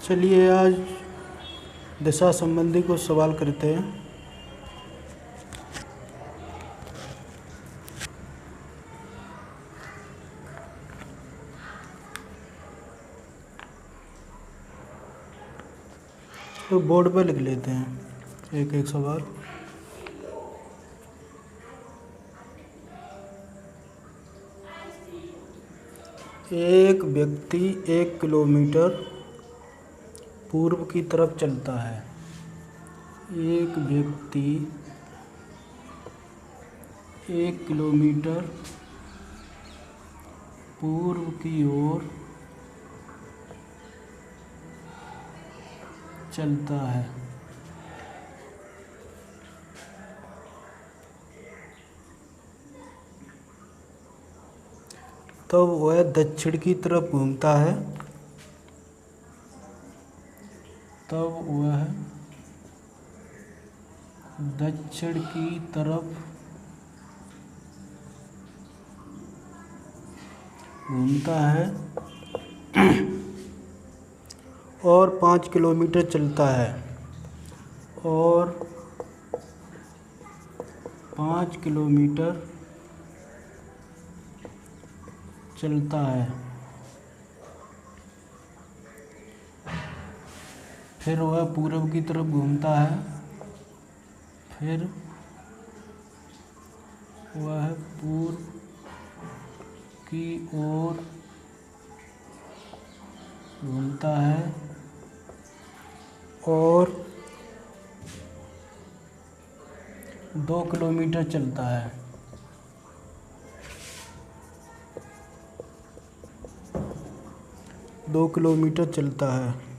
चलिए आज दिशा संबंधी कुछ सवाल करते हैं। तो बोर्ड पर लिख लेते हैं एक एक सवाल। एक व्यक्ति 1 किलोमीटर पूर्व की तरफ चलता है। एक व्यक्ति 1 किलोमीटर पूर्व की ओर चलता है। तो वह दक्षिण की तरफ घूमता है। तब वह दक्षिण की तरफ घूमता है और 5 किलोमीटर चलता है। और 5 किलोमीटर चलता है। फिर वह पूर्व की तरफ घूमता है। फिर वह पूर्व की ओर घूमता है और 2 किलोमीटर चलता है। 2 किलोमीटर चलता है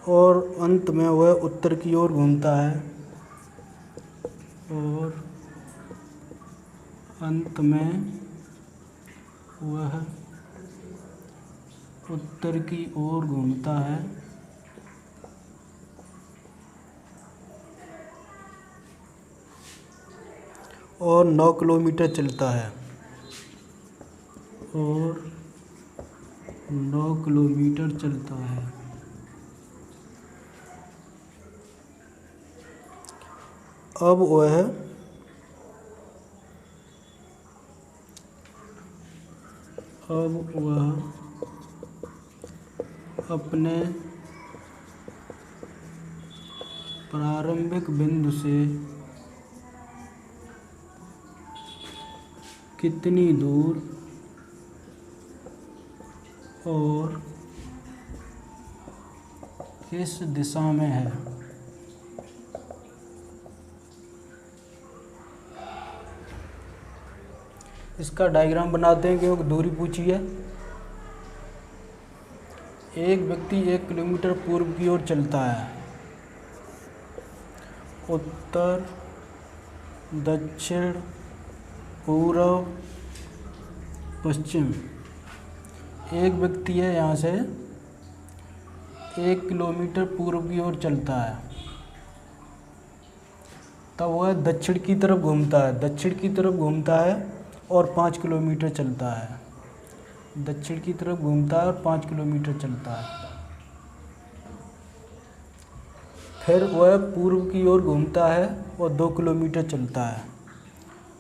और अंत में वह उत्तर की ओर घूमता है। और अंत में वह उत्तर की ओर घूमता है और 9 किलोमीटर चलता है। और 9 किलोमीटर चलता है। अब वह अपने प्रारंभिक बिंदु से कितनी दूर और किस दिशा में है? इसका डायग्राम बनाते हैं क्योंकि दूरी पूछी है। एक व्यक्ति 1 किलोमीटर पूर्व की ओर चलता है। उत्तर, दक्षिण, पूर्व, पश्चिम। एक व्यक्ति है यहाँ से 1 किलोमीटर पूर्व की ओर चलता है। तब वह दक्षिण की तरफ घूमता है। दक्षिण की तरफ घूमता है और 5 किलोमीटर चलता है। दक्षिण की तरफ घूमता है और 5 किलोमीटर चलता है। फिर वह पूर्व की ओर घूमता है और 2 किलोमीटर चलता है।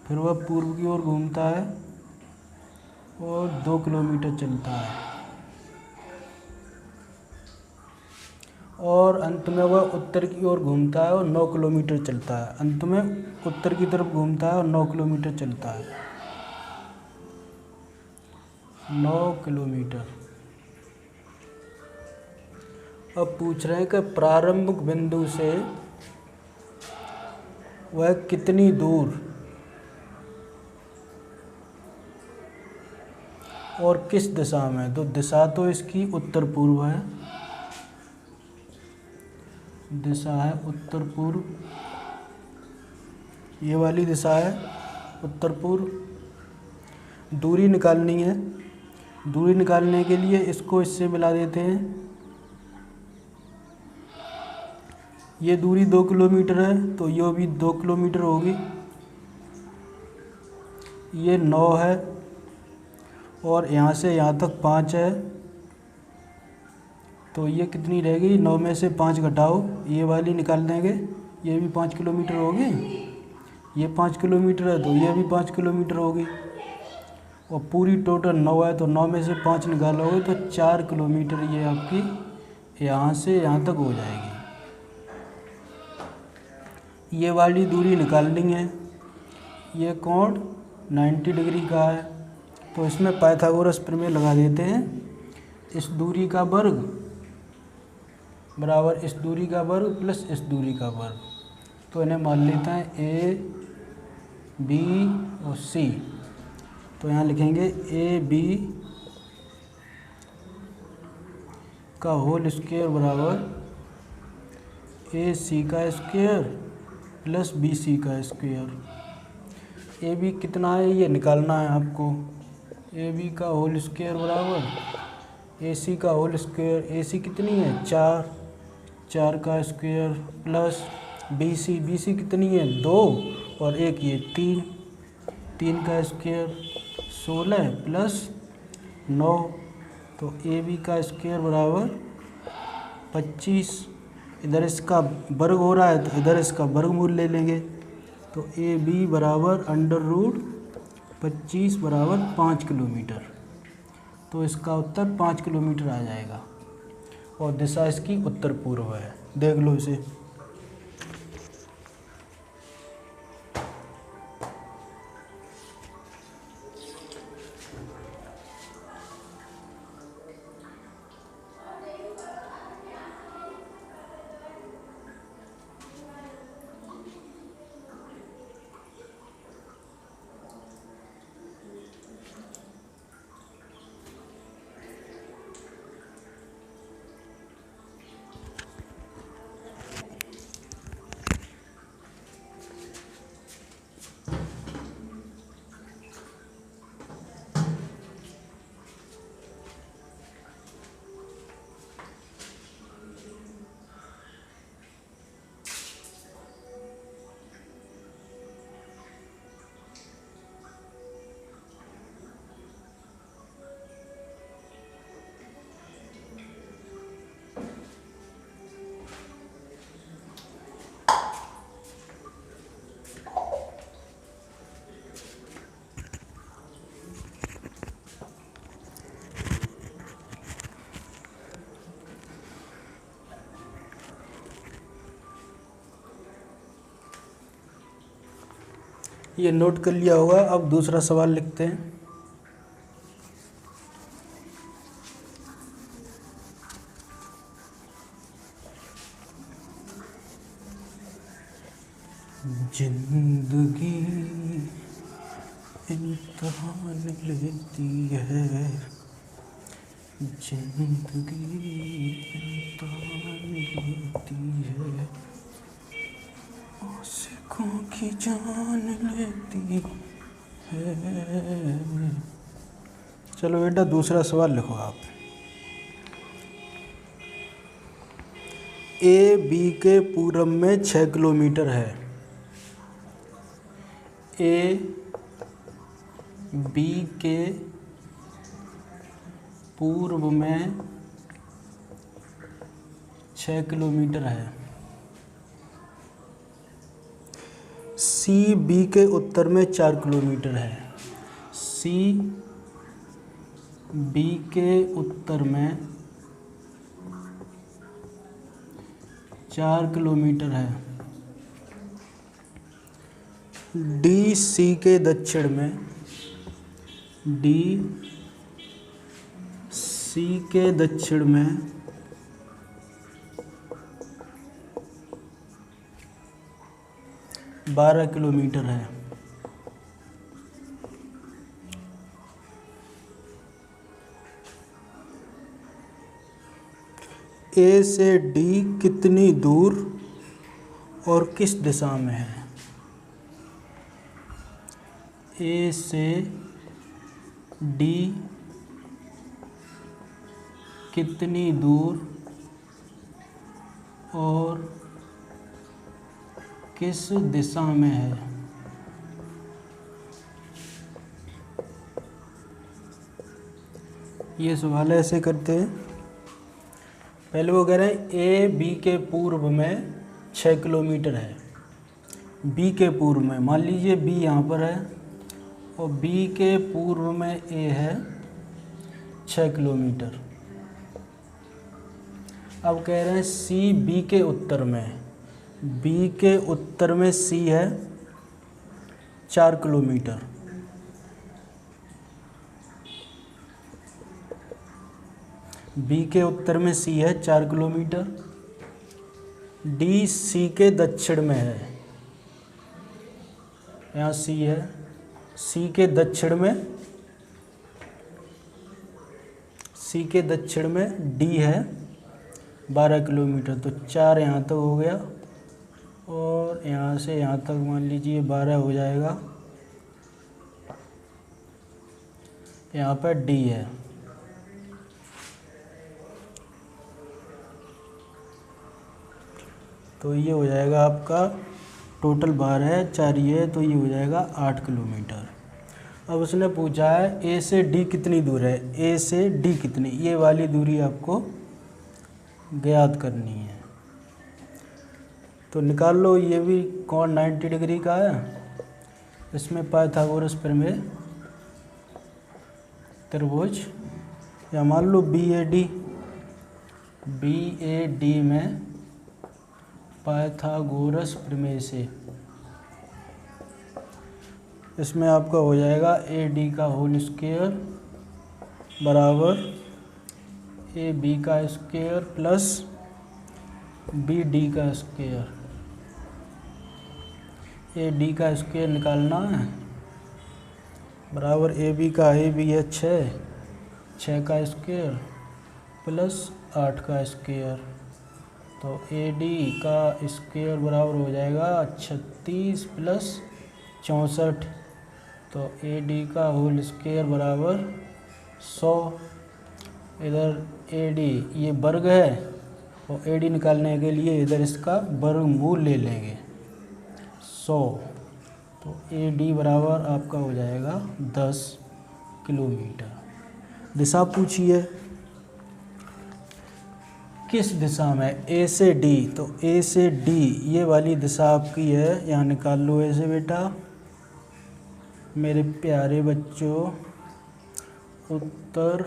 फिर वह पूर्व की ओर घूमता है और 2 किलोमीटर चलता है। और अंत में वह उत्तर की ओर घूमता है और 9 किलोमीटर चलता है। अंत में उत्तर की तरफ घूमता है और 9 किलोमीटर चलता है। 9 किलोमीटर। अब पूछ रहे हैं कि प्रारंभिक बिंदु से वह कितनी दूर और किस दिशा में? तो दिशा तो इसकी उत्तर पूर्व है। दिशा है उत्तर पूर्व। ये वाली दिशा है उत्तर पूर्व। दूरी निकालनी है। दूरी निकालने के लिए इसको इससे मिला देते हैं। ये दूरी 2 किलोमीटर है तो ये भी 2 किलोमीटर होगी। ये 9 है और यहाँ से यहाँ तक 5 है तो ये कितनी रहेगी, 9 में से 5 घटाओ, ये वाली निकाल देंगे, ये भी 5 किलोमीटर होगी, ये 5 किलोमीटर है तो ये भी 5 किलोमीटर होगी, और पूरी टोटल 9 है तो 9 में से 5 निकालोगे तो 4 किलोमीटर ये आपकी यहाँ से यहाँ तक हो जाएगी। ये वाली दूरी निकालनी है, ये कोण 90 डिग्री का है, तो इसमें पाइथागोरस प्रमेय लगा देते हैं। इस दूरी का वर्ग बराबर इस दूरी का वर्ग प्लस इस दूरी का वर्ग, तो इन्हें मान लेते हैं ए बी और सी। तो यहाँ लिखेंगे ए बी का होल स्क्वायर बराबर ए सी का स्क्वायर प्लस बी सी का स्क्वायर। ए बी कितना है ये निकालना है आपको। ए बी का होल स्क्वायर बराबर ए सी का होल स्क्वायर, ए सी कितनी है 4, 4 का स्क्वायर प्लस बी सी कितनी है 2 और 1 ये 3, 3 का स्क्वायर 16 प्लस 9, तो ए बी का स्क्वायर बराबर 25। इधर इसका वर्ग हो रहा है तो इधर इसका वर्गमूल ले लेंगे, तो ए बी बराबर √25 बराबर 5 किलोमीटर। तो इसका उत्तर 5 किलोमीटर आ जाएगा और दिशा इसकी उत्तर पूर्व है। देख लो इसे। ये नोट कर लिया होगा। अब दूसरा सवाल लिखते हैं। जिंदगी इम्तिहान लेती है, जिंदगी इम्तिहान लेती है, आशिकों की जान लेती है। चलो बेटा दूसरा सवाल लिखो आप। ए बी के पूरब में 6 किलोमीटर है। ए बी के पूर्व में 6 किलोमीटर है। सी बी के उत्तर में 4 किलोमीटर है। सी बी के उत्तर में 4 किलोमीटर है। डी सी के दक्षिण में, डी सी के दक्षिण में 12 किलोमीटर है। ए से डी कितनी दूर और किस दिशा में है। ए से डी कितनी दूर और किस दिशा में है। ये सवाल ऐसे करते हैं। पहले वो कह रहे हैं ए बी के पूर्व में 6 किलोमीटर है। बी के पूर्व में, मान लीजिए बी यहाँ पर है और बी के पूर्व में ए है 6 किलोमीटर। अब कह रहे हैं सी बी के उत्तर में, बी के उत्तर में सी है 4 किलोमीटर। बी के उत्तर में सी है 4 किलोमीटर। डी सी के दक्षिण में है, यहाँ सी है, सी के दक्षिण में, सी के दक्षिण में डी है 12 किलोमीटर। तो 4 यहाँ तक हो गया और यहाँ से यहाँ तक मान लीजिए 12 हो जाएगा। यहाँ पर डी है। तो ये हो जाएगा आपका टोटल 12 है, 4 ये है, तो ये हो जाएगा 8 किलोमीटर। अब उसने पूछा है ए से डी कितनी दूर है, ए से डी कितनी, ये वाली दूरी आपको ज्ञात करनी है। तो निकाल लो, ये भी कोण 90 डिग्री का है, इसमें पाइथागोरस प्रमेय त्रिभुज, या मान लो बी ए डी में पाइथागोरस प्रमेय से, इसमें आपका हो जाएगा ए डी का होल स्क्वायर बराबर ए बी का स्क्वायर प्लस बी डी का स्क्वायर। ए डी का स्क्वायर निकालना है बराबर ए बी है 6 का स्क्वायर प्लस 8 का स्क्वायर। तो ए डी का स्क्वायर बराबर हो जाएगा 36 प्लस 64। तो ए डी का होल स्क्वायर बराबर 100। इधर ए डी ये वर्ग है और ए डी निकालने के लिए इधर इसका वर्गमूल ले लेंगे 100। तो ए डी बराबर आपका हो जाएगा 10 किलोमीटर। दिशा पूछिए किस दिशा में, ए से डी, तो ए से डी ये वाली दिशा आपकी है, यहाँ निकाल लो ऐसे बेटा। मेरे प्यारे बच्चों, उत्तर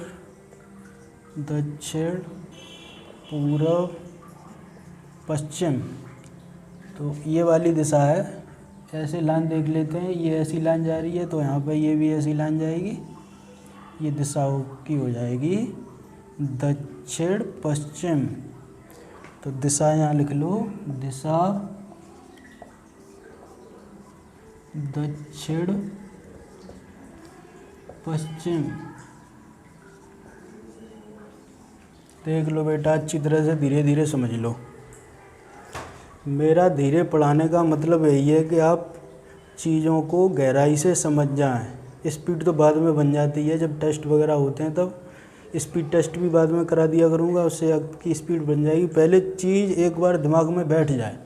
दक्षिण पूर्व पश्चिम, तो ये वाली दिशा है। ऐसे लाइन देख लेते हैं, ये ऐसी लाइन जा रही है तो यहाँ पर ये भी ऐसी लाइन जाएगी, ये दिशा की हो जाएगी दक्षिण पश्चिम। तो दिशा यहाँ लिख लो, दिशा दक्षिण पश्चिम। देख लो बेटा अच्छी तरह से, धीरे धीरे समझ लो। मेरा धीरे पढ़ाने का मतलब यही है कि आप चीज़ों को गहराई से समझ जाएं। स्पीड तो बाद में बन जाती है, जब टेस्ट वगैरह होते हैं तब स्पीड टेस्ट भी बाद में करा दिया करूँगा, उससे आपकी स्पीड बन जाएगी। पहले चीज़ एक बार दिमाग में बैठ जाए।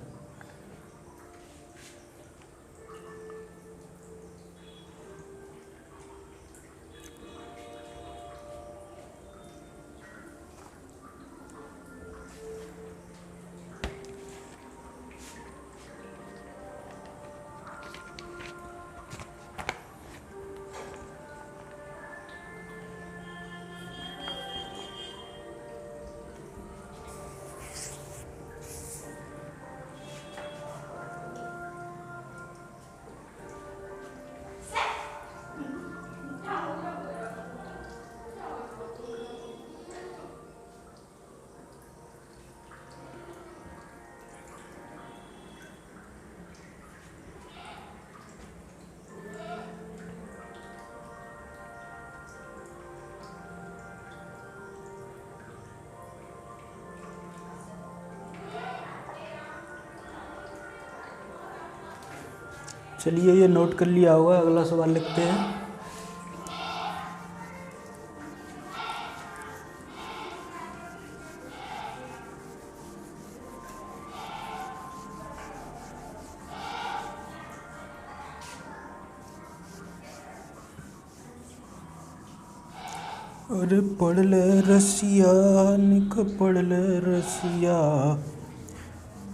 चलिए ये नोट कर लिया होगा, अगला सवाल लिखते हैं। अरे पढ़ ले रसिया, निक पढ़ ले रसिया,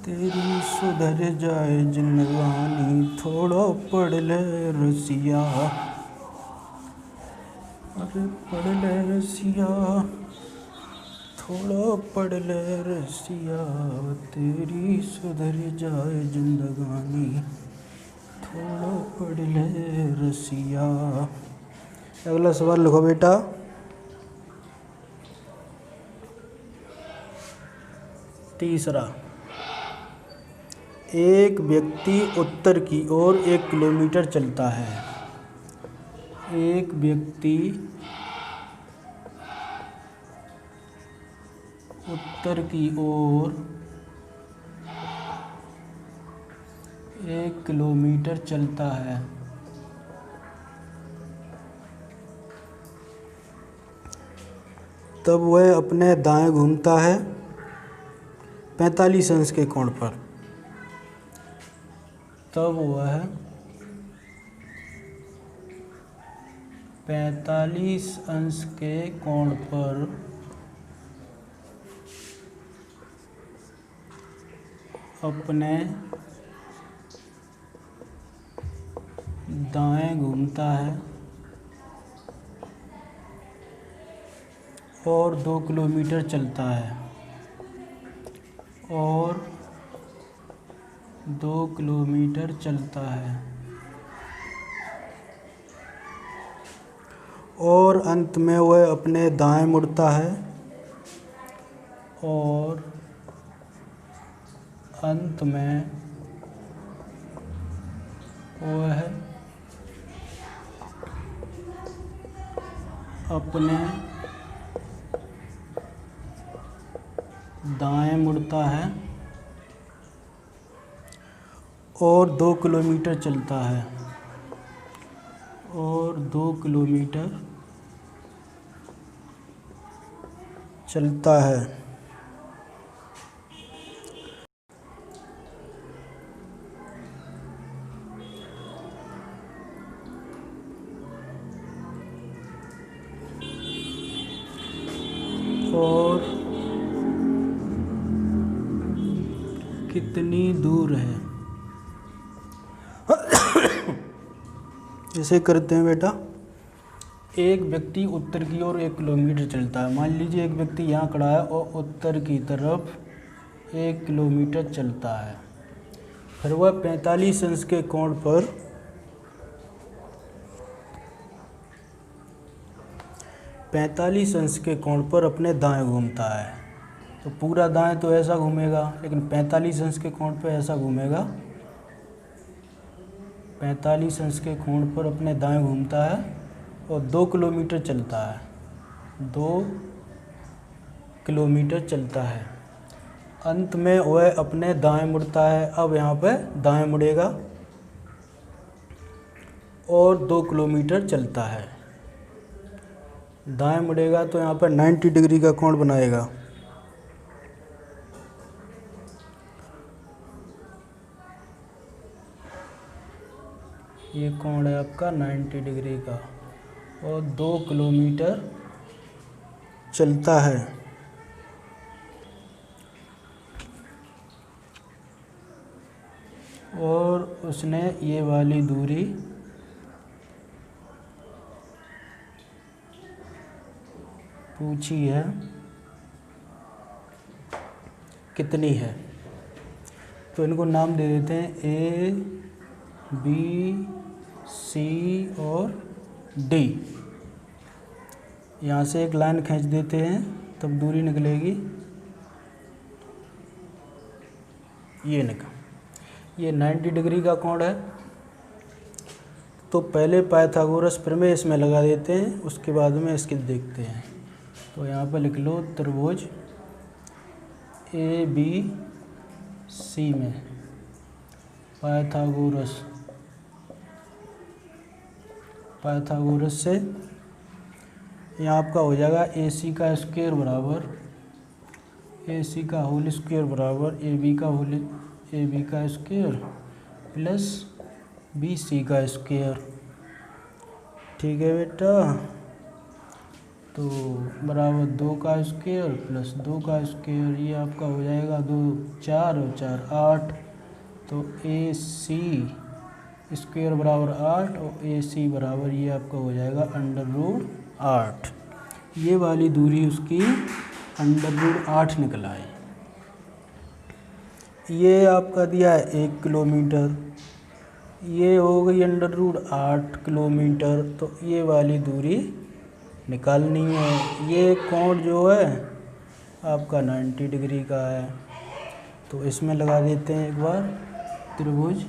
तेरी सुधर जाए जिंदगानी, थोड़ा पढ़ ले रसिया। अरे पढ़ ले रसिया, थोड़ा पढ़ ले रसिया, तेरी सुधर जाए जिंदगानी, थोड़ा पढ़ ले रसिया। अगला सवाल लिखो बेटा। तीसरा, एक व्यक्ति उत्तर की ओर 1 किलोमीटर चलता है। एक व्यक्ति उत्तर की ओर 1 किलोमीटर चलता है। तब वह अपने दाएं घूमता है 45 अंश के कोण पर। तब वह 45 अंश के कोण पर अपने दाएं घूमता है और 2 किलोमीटर चलता है। और 2 किलोमीटर चलता है और अंत में वह अपने दाएं मुड़ता है और अंत में वह अपने दाएं मुड़ता है और 2 किलोमीटर चलता है और 2 किलोमीटर चलता है। और कितनी दूर है? इसे करते हैं बेटा। एक व्यक्ति उत्तर की ओर 1 किलोमीटर चलता है। मान लीजिए एक व्यक्ति यहाँ खड़ा है और उत्तर की तरफ 1 किलोमीटर चलता है। फिर वह 45 अंश के कोण पर अपने दाएं घूमता है। तो पूरा दाएं तो ऐसा घूमेगा, लेकिन 45 अंश के कोण पर ऐसा घूमेगा। 45 अंश के कोण पर अपने दाएं घूमता है और 2 किलोमीटर चलता है। 2 किलोमीटर चलता है। अंत में वह अपने दाएं मुड़ता है। अब यहाँ पे दाएं मुड़ेगा और 2 किलोमीटर चलता है। दाएं मुड़ेगा तो यहाँ पर 90 डिग्री का कोण बनाएगा। ये कोण है आपका 90 डिग्री का और 2 किलोमीटर चलता है। और उसने ये वाली दूरी पूछी है कितनी है। तो इनको नाम दे देते हैं ए, बी, सी और डी। यहाँ से एक लाइन खींच देते हैं तब दूरी निकलेगी ये 90 डिग्री का कोण है। तो पहले पाइथागोरस प्रमेय इसमें लगा देते हैं, उसके बाद में इसके देखते हैं। तो यहाँ पर लिख लो त्रिभुज ए बी सी में पाइथागोरस से यहाँ आपका हो जाएगा ए सी का स्क्वायर बराबर AC का होल स्क्वायर बराबर AB का स्क्वायर प्लस BC का स्क्वायर। ठीक है बेटा। तो बराबर 2 का स्क्वायर प्लस 2 का स्क्वायर, ये आपका हो जाएगा 2 4 और 4 8। तो ए सी स्क्वायर बराबर 8 और ए सी बराबर ये आपका हो जाएगा √8। ये वाली दूरी उसकी √8 निकल आई। ये आपका दिया है 1 किलोमीटर, ये हो गई √8 किलोमीटर। तो ये वाली दूरी निकालनी है। ये कोण जो है आपका 90 डिग्री का है। तो इसमें लगा देते हैं एक बार त्रिभुज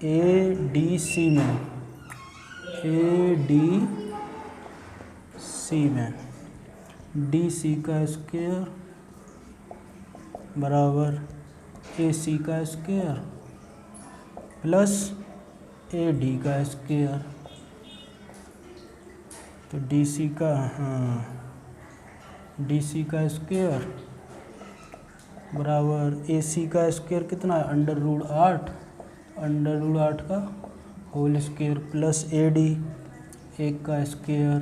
ADC में, ADC में DC का स्क्वायर बराबर AC का स्क्वायर प्लस AD का स्क्वायर। तो DC का स्क्वायर बराबर AC का स्क्वायर कितना है √8, √8 का होल स्क्वायर प्लस AD 1 का स्क्वायर।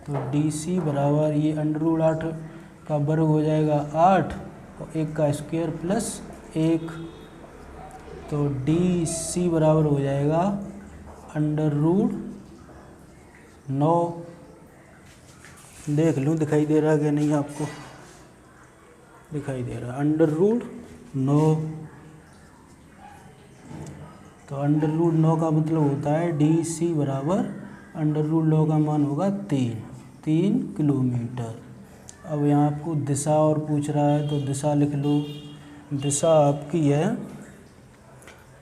तो DC बराबर ये √8 का वर्ग हो जाएगा 8 और 1 का स्क्वायर प्लस 1। तो DC बराबर हो जाएगा √9। देख लूँ दिखाई दे रहा है कि नहीं आपको, दिखाई दे रहा है √9। तो √9 का मतलब होता है DC बराबर √9 का मान होगा 3 किलोमीटर। अब यहाँ आपको दिशा और पूछ रहा है तो दिशा लिख लो। दिशा आपकी है,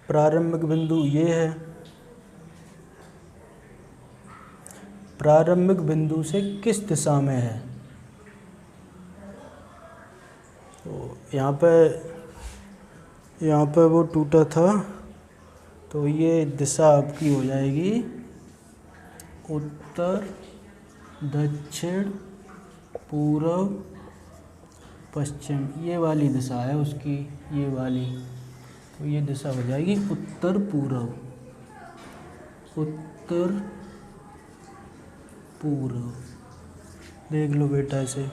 प्रारंभिक बिंदु ये है, प्रारंभिक बिंदु से किस दिशा में है। तो यहाँ पे वो टूटा था, तो ये दिशा आपकी हो जाएगी उत्तर दक्षिण पूर्व पश्चिम, ये वाली दिशा है उसकी, ये वाली। तो ये दिशा हो जाएगी उत्तर पूर्व, उत्तर पूर्व। देख लो बेटा इसे।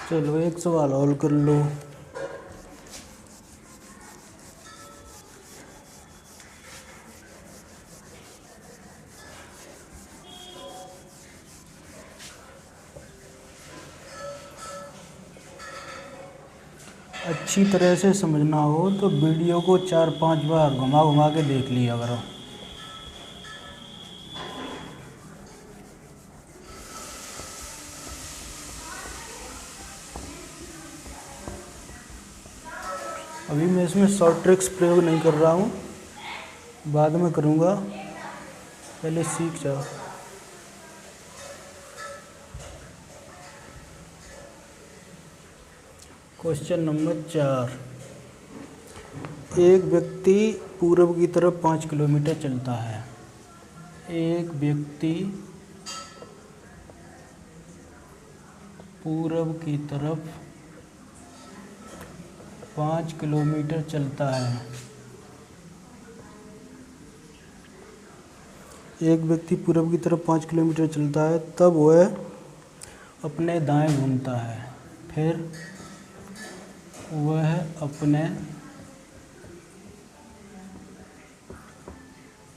चलो एक सवाल और कर लो। अच्छी तरह से समझना हो तो वीडियो को 4-5 बार घुमा घुमा के देख लिया करो। अभी मैं इसमें शॉर्ट ट्रिक्स प्रयोग नहीं कर रहा हूँ, बाद में करूँगा, पहले सीख जाओ। Question number 4। एक व्यक्ति पूर्व की तरफ 5 किलोमीटर चलता है। एक व्यक्ति पूर्व की तरफ 5 किलोमीटर चलता है। एक व्यक्ति पूर्व की तरफ 5 किलोमीटर चलता है, तब वह अपने दाएं घूमता है। फिर वह अपने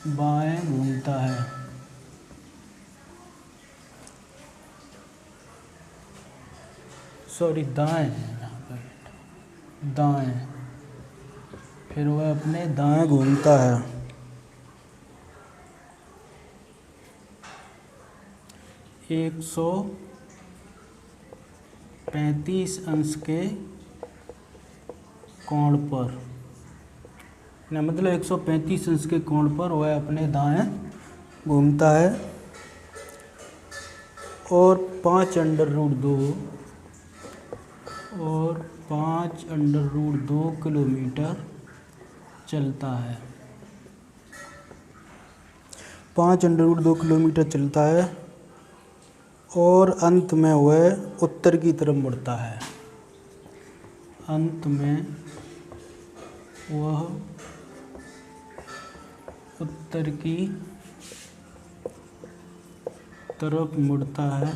बाएं घूमता है। सॉरी, दाएं है यहाँ पर, दाएं। फिर वह अपने दाएं घूमता है। 135 अंश के कोण पर, ना मतलब 135 अंश के कोण पर वह अपने दाएं घूमता है और 5√2 किलोमीटर चलता है। 5√2 किलोमीटर चलता है और अंत में वह उत्तर की तरफ मुड़ता है। अंत में वह उत्तर की तरफ मुड़ता है।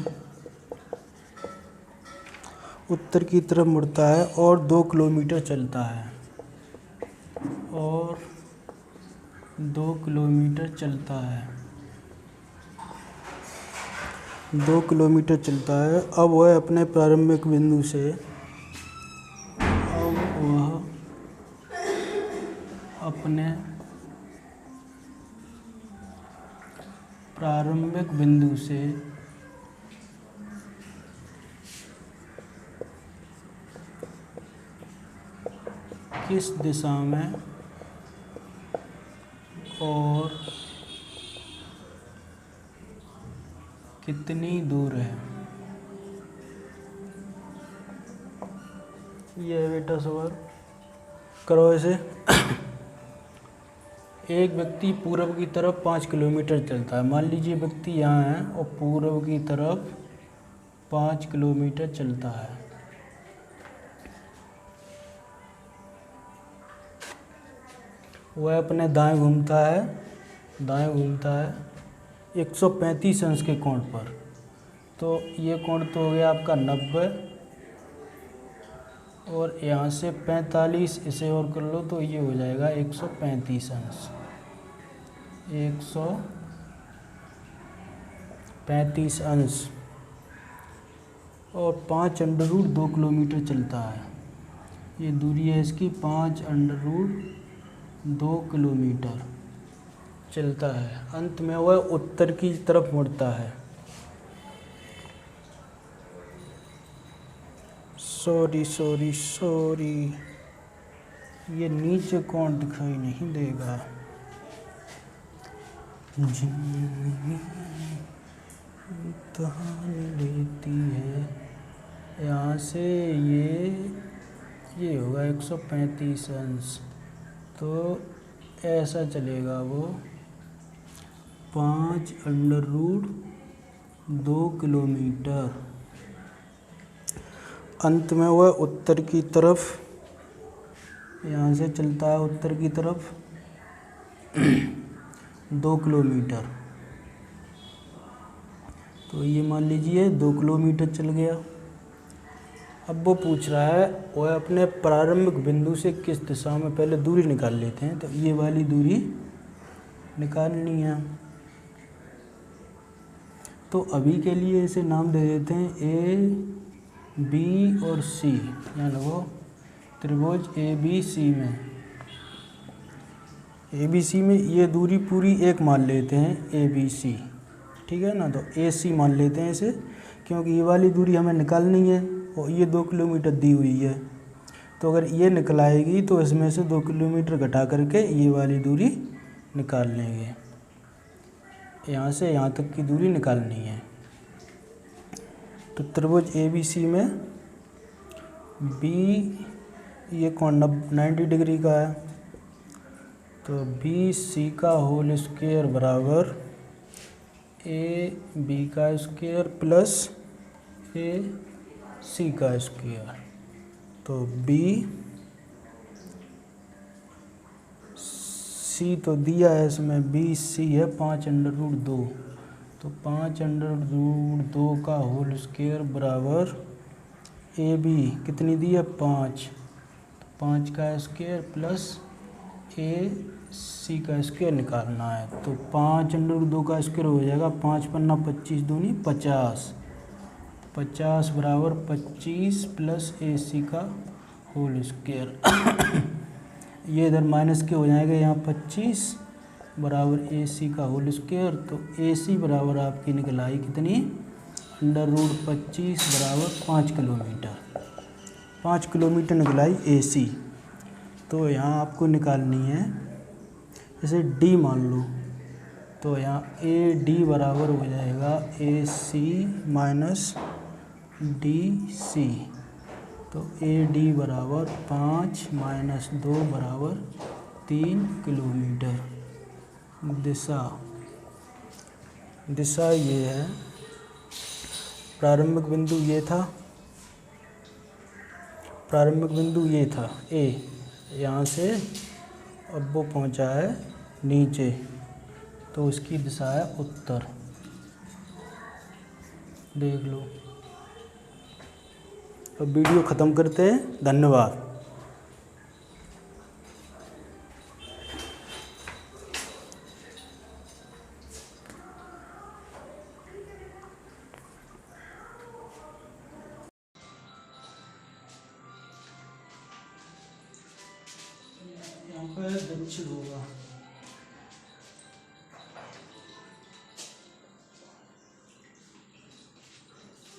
उत्तर की तरफ मुड़ता है और 2 किलोमीटर चलता है। और 2 किलोमीटर चलता है। 2 किलोमीटर चलता है। अब वह अपने प्रारंभिक बिंदु से किस दिशा में और कितनी दूर है, ये है बेटा सवाल। करो ऐसे। एक व्यक्ति पूर्व की तरफ 5 किलोमीटर चलता है। मान लीजिए व्यक्ति यहाँ है और पूर्व की तरफ 5 किलोमीटर चलता है। वह अपने दाएं घूमता है 135 अंश के कोण पर। तो ये कोण तो हो गया आपका 90 और यहाँ से 45 इसे और कर लो तो ये हो जाएगा 135 अंश। 135 अंश और 5√2 किलोमीटर चलता है। ये दूरी है इसकी 5√2 किलोमीटर चलता है। अंत में वह उत्तर की तरफ मुड़ता है। सॉरी, ये नीचे कौन दिखाई नहीं देगा। लेती है यहाँ से ये होगा 135 अंश। तो ऐसा चलेगा वो 5√2 किलोमीटर। अंत में वह उत्तर की तरफ यहाँ से चलता है, उत्तर की तरफ 2 किलोमीटर। तो ये मान लीजिए 2 किलोमीटर चल गया। अब वो पूछ रहा है वह अपने प्रारंभिक बिंदु से किस दिशा में, पहले दूरी निकाल लेते हैं। तो ये वाली दूरी निकालनी है। तो अभी के लिए इसे नाम दे देते हैं ए, बी और सी, यानी वो त्रिभुज ABC में ये दूरी पूरी एक मान लेते हैं ABC, ठीक है ना। तो AC मान लेते हैं इसे, क्योंकि ये वाली दूरी हमें निकालनी है और ये 2 किलोमीटर दी हुई है। तो अगर ये निकल आएगी तो इसमें से 2 किलोमीटर घटा करके ये वाली दूरी निकाल लेंगे। यहाँ से यहाँ तक की दूरी निकालनी है। तो त्रिभुज ABC में B ये कोण 90 डिग्री का है। तो BC का होल स्क्वायर बराबर AB का स्क्वायर प्लस AC का स्क्वायर। तो BC तो दिया है इसमें, BC है 5√2। तो 5√2 का होल स्क्वायर बराबर AB कितनी दी है 5, 5 का स्क्वायर प्लस AC का स्क्वायर निकालना है। तो 5√2 का स्क्वायर हो जाएगा 5 पन्ना 25 दूनी 50, 50 बराबर 25 प्लस AC का होल स्क्वायर। ये इधर माइनस के हो जाएगा यहाँ 25 बराबर AC का होल स्क्वायर। तो AC बराबर आपकी निकल आई कितनी, √25 बराबर 5 किलोमीटर। 5 किलोमीटर निकल आई AC। तो यहाँ आपको निकालनी है, जैसे D मान लो, तो यहाँ AD बराबर हो जाएगा AC माइनस DC। तो AD बराबर 5 माइनस 2 बराबर 3 किलोमीटर। दिशा ये है, प्रारंभिक बिंदु ये था A, यहाँ से अब वो पहुँचा है नीचे, तो इसकी दिशा है उत्तर। देख लो। अब वीडियो ख़त्म करते हैं। धन्यवाद। यहाँ पर दक्षिण होगा।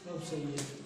अब सही है।